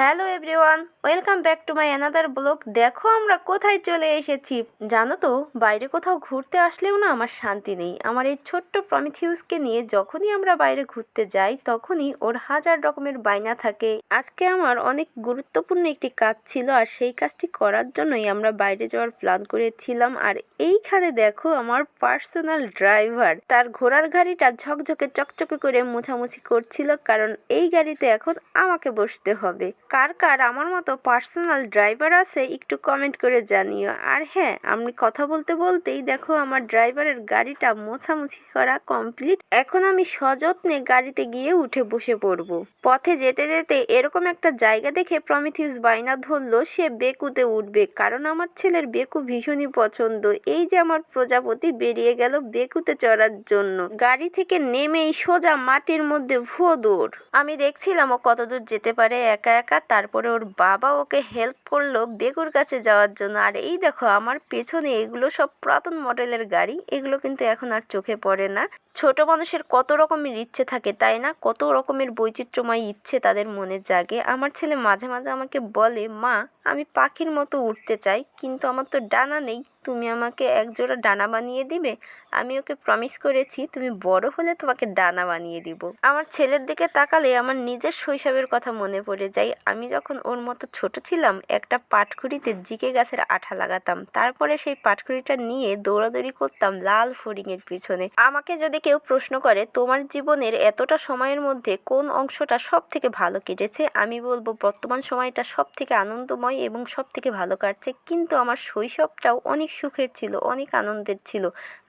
Hello everyone, welcome back to my another blog. দেখো আমরা কোথায় চলে এসেছি। জানো তো, বাইরে কোথাও ঘুরতে আসলেও না আমার শান্তি নেই। আমার এই ছোট্ট প্রমিথিউসকে নিয়ে যখনই আমরা বাইরে ঘুরতে যাই তখনই ওর হাজার রকমের বায়না থাকে। আজকে আমার অনেক গুরুত্বপূর্ণ একটি কাজ ছিল, আর সেই কাজটি করার জন্যই আমরা বাইরে যাওয়ার প্ল্যান করেছিলাম। আর এইখানে দেখো আমার পার্সোনাল ড্রাইভার তার ঘোড়ার গাড়িটা ঝকঝকে চকচকে করে মোছামুছি করছিল, কারণ এই গাড়িতে এখন আমাকে বসতে হবে। কার কার আমার মতো পার্সোনাল ড্রাইভার আছে একটু কমেন্ট করে জানিও। আর হ্যাঁ, আমি কথা বলতে বলতেই দেখো আমার ড্রাইভারের গাড়িটা মোছামুছি করা কমপ্লিট। এখন আমি সযত্নে গাড়িতে গিয়ে উঠে বসে পড়ব। পথে যেতে যেতে এরকম একটা জায়গা দেখে প্রমিথিউস বায়না ধরলো সে বেকুতে উঠবে, কারণ আমার ছেলের বেকু ভীষণই পছন্দ। এই যে আমার প্রজাপতি বেরিয়ে গেল বেকুতে চড়ার জন্য। গাড়ি থেকে নেমেই সোজা মাটির মধ্যে ভুয়ো দৌড়। আমি দেখছিলাম ও কতদূর যেতে পারে একা একা। তারপরে ওর বাবা ওকে হেল্প করলো বেকুর কাছে যাওয়ার জন্য। আর এই দেখো আমার পেছনে এগুলো সব পুরাতন মডেলের গাড়ি, এগুলো কিন্তু এখন আর চোখে পড়ে না। ছোট মানুষের কত রকমের ইচ্ছে থাকে তাই না, কত রকমের বৈচিত্র্যময় ইচ্ছে তাদের মনে জাগে। আমার ছেলে মাঝে মাঝে আমাকে বলে, মা আমি পাখির মতো উঠতে চাই, কিন্তু আমার তো ডানা নেই, তুমি আমাকে একজোড়া ডানা বানিয়ে দিবে। আমি ওকে প্রমিস করেছি তুমি বড় হলে তোমাকে ডানা বানিয়ে দিব। আমার ছেলের দিকে তাকালে আমার নিজের শৈশবের কথা মনে পড়ে যায়। আমি যখন ওর মতো ছোট ছিলাম একটা পাটখড়িতে জিকে গাছের আঠা লাগাতাম, তারপরে সেই পাটখড়িটা নিয়ে দৌড়াদৌড়ি করতাম লাল ফড়িংয়ের পিছনে। আমাকে যদি কেউ প্রশ্ন করে তোমার জীবনের এতটা সময়ের মধ্যে কোন অংশটা সব থেকে ভালো কেটেছে, আমি বলবো বর্তমান সময়টা সব থেকে আনন্দময় এবং সব থেকে ভালো কাটছে। কিন্তু আমার শৈশবটাও অনেক সুখের ছিল, অনেক আনন্দের ছিল।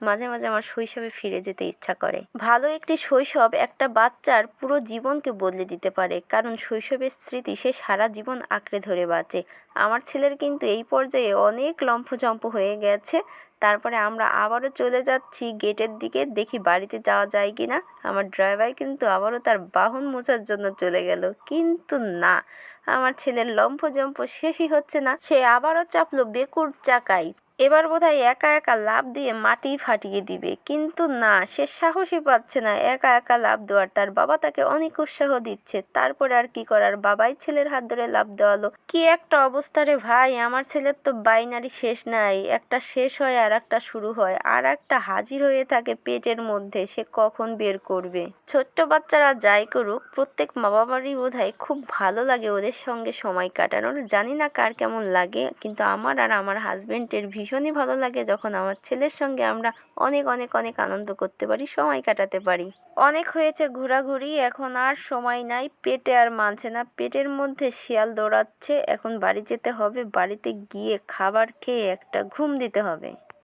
মাঝে মাঝে আমার শৈশবে ফিরে যেতে ইচ্ছা করে। ভালো একটি শৈশব একটা বাচ্চার পুরো জীবনকে বদলে দিতে পারে, কারণ শৈশবের স্মৃতি সে সারা জীবন আঁকড়ে ধরে বাঁচে। আমার ছেলের কিন্তু এই পর্যায়ে অনেক লম্ফঝম্প হয়ে গেছে। তারপরে আমরা আবারও চলে যাচ্ছি গেটের দিকে, দেখি বাড়িতে যাওয়া যায় কি না। আমার ড্রাইভার কিন্তু আবারও তার বাহন মোছার জন্য চলে গেল, কিন্তু না, আমার ছেলের লম্ফঝম্প শেষই হচ্ছে না। সে আবারও চাপলো বেকুর চাকায়। এবার বোধহয় একা একা লাফ দিয়ে মাটি ফাটিয়ে দিবে, কিন্তু না, সে সাহসই পাচ্ছে না একা একা লাফ দেওয়ার। তার বাবা তাকে অনেক উৎসাহ দিচ্ছে। তারপরে আর কি করার, বাবাই ছেলের হাত ধরে লাফ দেওয়ালো। কি একটা অবস্থা রে ভাই, আমার ছেলের তো বাইনারি শেষ নাই। একটা শেষ হয় আর একটা শুরু হয়, আর একটা হাজির হয়ে থাকে পেটের মধ্যে, সে কখন বের করবে। ছোট্ট বাচ্চারা যাই করুক, প্রত্যেক মা বাবারই বোধহয় খুব ভালো লাগে ওদের সঙ্গে সময় কাটানোর। জানি না কার কেমন লাগে, কিন্তু আমার আর আমার হাজবেন্ডের ভীষণই ভালো লাগে যখন আমার ছেলের সঙ্গে আমরা অনেক অনেক অনেক আনন্দ করতে পারি, সময় কাটাতে পারি। অনেক হয়েছে ঘোরাঘুরি, এখন আর সময় নাই, পেটে আর মানছে না, পেটের মধ্যে শিয়াল দৌড়াচ্ছে। এখন বাড়ি যেতে হবে, বাড়িতে গিয়ে খাবার খেয়ে একটা ঘুম দিতে হবে।